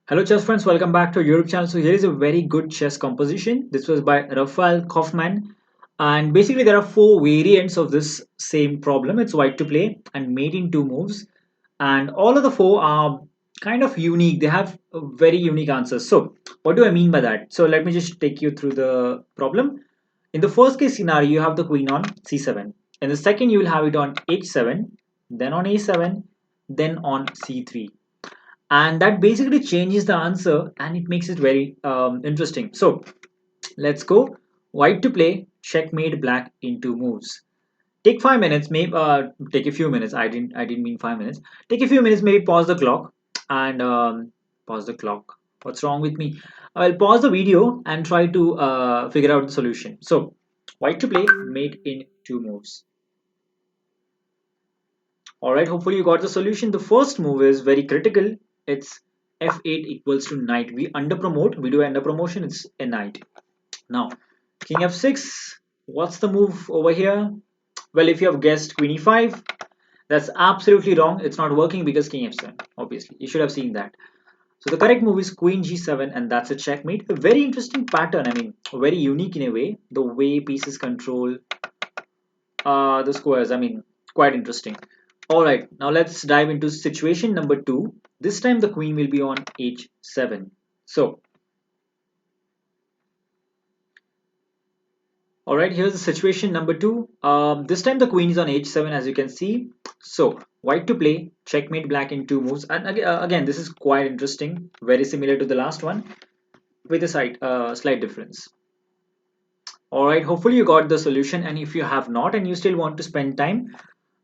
Hello chess friends, welcome back to our YouTube channel. So here is a very good chess composition. This was by Rafael Kaufman, and basically there are four variants of this same problem. It's white to play and mate in two moves, and all of the four are kind of unique. They have very unique answers. So what do I mean by that? So let me just take you through the problem. In the first case scenario, you have the queen on c7. In the second, you will have it on h7, then on a7, then on c3, and that basically changes the answer and it makes it very interesting. So let's go. White to play, checkmate black in two moves. Take 5 minutes, maybe take a few minutes. I didn't mean 5 minutes. Take a few minutes, maybe pause the clock and pause the clock. What's wrong with me? I'll pause the video and try to figure out the solution. So white to play, mate in two moves. All right, hopefully you got the solution. The first move is very critical. It's f8 equals to knight. We under promote, we do under promotion, it's a knight. Now, king f6, what's the move over here? Well, if you have guessed queen e5, that's absolutely wrong. It's not working because king f7, obviously. You should have seen that. So the correct move is queen g7 and that's a checkmate. A very interesting pattern, I mean, very unique in a way. The way pieces control the squares, I mean, quite interesting. Alright, now let's dive into situation number 2. This time the queen will be on h7. So, alright, here's the situation number 2. This time the queen is on h7 as you can see. So, white to play, checkmate black in two moves. And again, this is quite interesting, very similar to the last one with a slight difference. Alright, hopefully you got the solution, and if you have not and you still want to spend time,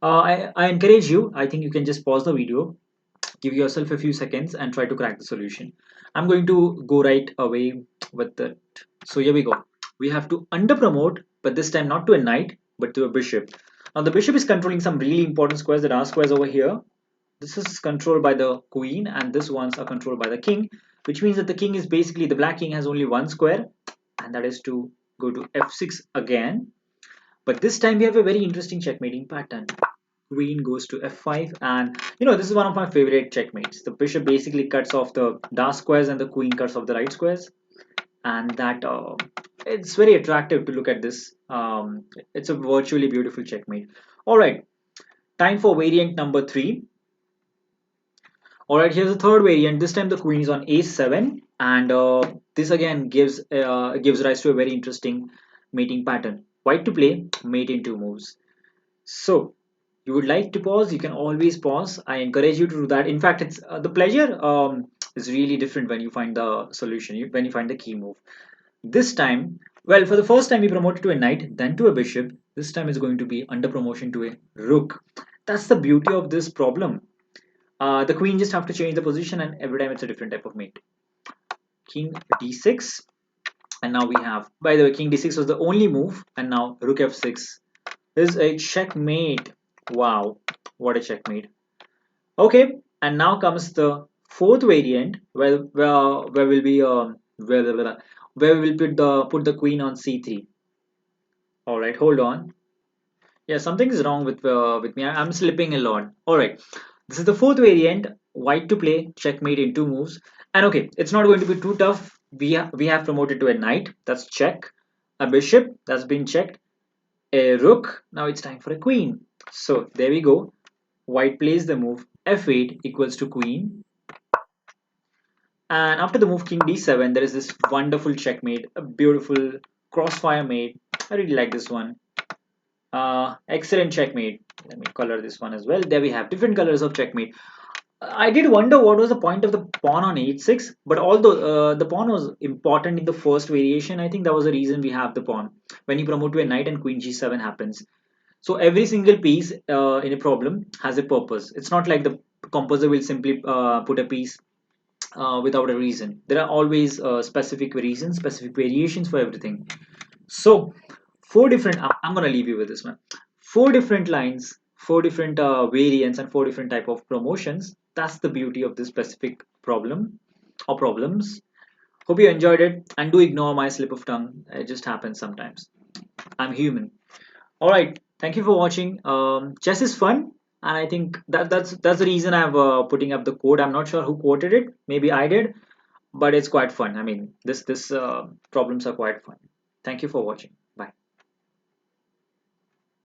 I encourage you, I think you can just pause the video, give yourself a few seconds and try to crack the solution. I'm going to go right away with that. So here we go. We have to under promote, but this time not to a knight, but to a bishop. Now the bishop is controlling some really important squares. There are squares over here. This is controlled by the queen and this ones are controlled by the king, which means that the king is basically, the black king has only one square, and that is to go to f6 again. But this time we have a very interesting checkmating pattern. Queen goes to f5, and this is one of my favorite checkmates. The bishop basically cuts off the dark squares and the queen cuts off the right squares, and that it's very attractive to look at this. It's a virtually beautiful checkmate. All right, time for variant number 3. All right, here's the third variant. This time the queen is on a7, and this again gives rise to a very interesting mating pattern. White to play, mate in two moves. So you would like to pause, you can always pause. I encourage you to do that. In fact, it's the pleasure is really different when you find the solution, when you find the key move. This time, well, for the first time we promoted to a knight, then to a bishop. This time is going to be under promotion to a rook. That's the beauty of this problem. The queen just have to change the position, and every time it's a different type of mate. King d6, and now we have, by the way, king d6 was the only move, and now rook f6 is a checkmate. Wow, what a checkmate. Okay, and now comes the fourth variant where will be where we will put the queen on c3. All right, hold on. Yeah, something is wrong with me. I'm slipping a lot. All right, this is the fourth variant. White to play, checkmate in two moves. And okay, it's not going to be too tough. We have promoted to a knight. That's check. A bishop. That's been checked. A rook. Now it's time for a queen. So there we go. White plays the move f8 equals to queen. And after the move king d7, there is this wonderful checkmate, a beautiful crossfire mate. I really like this one. Excellent checkmate. Let me color this one as well. There we have different colors of checkmate. I did wonder what was the point of the pawn on h6, but although the pawn was important in the first variation, I think that was the reason we have the pawn. When you promote to a knight and queen g7 happens. So every single piece in a problem has a purpose. It's not like the composer will simply put a piece without a reason. There are always specific reasons, specific variations for everything. So four different, I'm going to leave you with this one. Four different lines, four different variants, and four different type of promotions. That's the beauty of this specific problem or problems. Hope you enjoyed it, and do ignore my slip of tongue. It just happens sometimes. I'm human. All right, thank you for watching. Chess is fun, and I think that's the reason I'm putting up the code. I'm not sure who quoted it. Maybe I did. but it's quite fun. I mean, this problems are quite fun. Thank you for watching.